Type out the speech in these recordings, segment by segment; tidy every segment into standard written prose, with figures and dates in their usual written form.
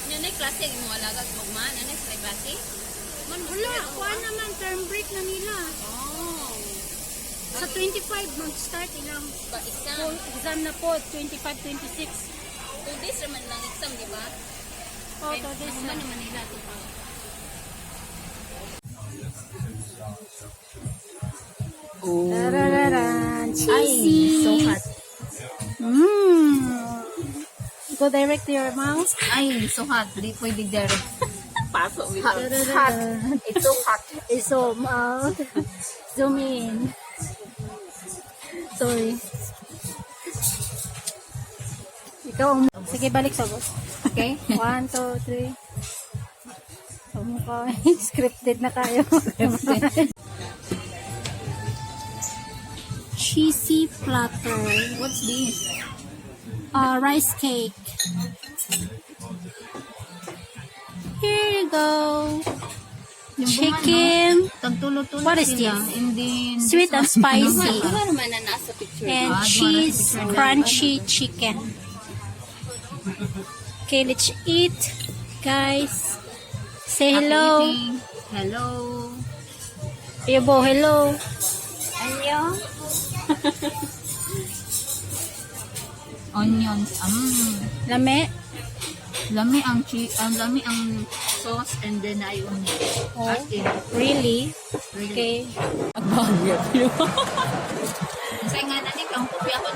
Nanay klase yung mga lagag magman. Nanay sa klase? Wala, kuha naman, term break na nila. Oh. Sa 25, mag-start ilang Exam. exam na po, 25, 26. 2 days naman lang exam, di ba? Oh, 2 days na. naman nila. Diba? Oh. Tarararan, Ay, cheesy. so hot. Go direct to your mouth. Ay, so hot. Di pwede direct. Pasok with hot. Tarararan. It's so hot. It's so mouth. Zoom in. Sorry. Ikaw ang... Sige, balik sa boss. Okay? 1, 2, 3. Mukha. Scripted na tayo. Cheesy platter. What's this? Rice cake. Here you go. Chicken. Tagtulo-tulo What is sila. this? And then, Sweet and spicy. Ano naman na nasa picture? And cheese crunchy chicken. Okay, let's eat. Guys, say hello. Hello. Yobo, hello. Hello. Onions. Lame. Lami ang lami ang sauce and then ay onion. Oh, Okay. really? Okay. Agbagya pilo. Kasi nga natin ang kopya ko.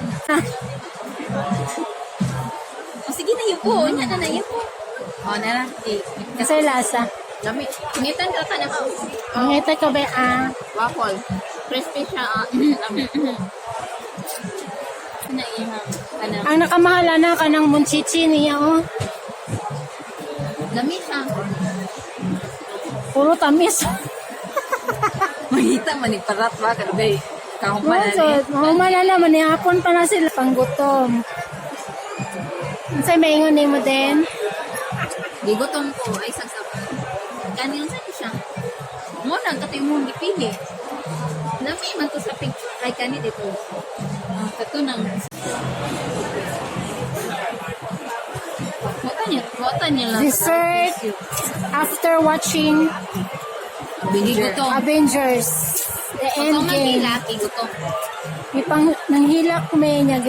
O sige na yupo. Nya na yupo. O na lang. Kasi lasa. Lami. Ngitan ka na ka. Ngita ka ba? Waffle. Crispy siya. Lami. Ano? Ang nakamahala na ka ng munchichi niya, oh. Lami siya. Puro tamis. Mahita maniparat ba kadbay. Kahong panali. Malala man hapon pa na sila panggutom. Unsay maingon nimo din? Gigutom ko ay sagsab. Kanil sa siya. Mo nang katoy mo gipili. Lami man to sa picture kay kani dito. Kato nang Wata niya lang. Dessert after watching Avengers. The Endgame. Gutom. Ipang nanghilak ko may niya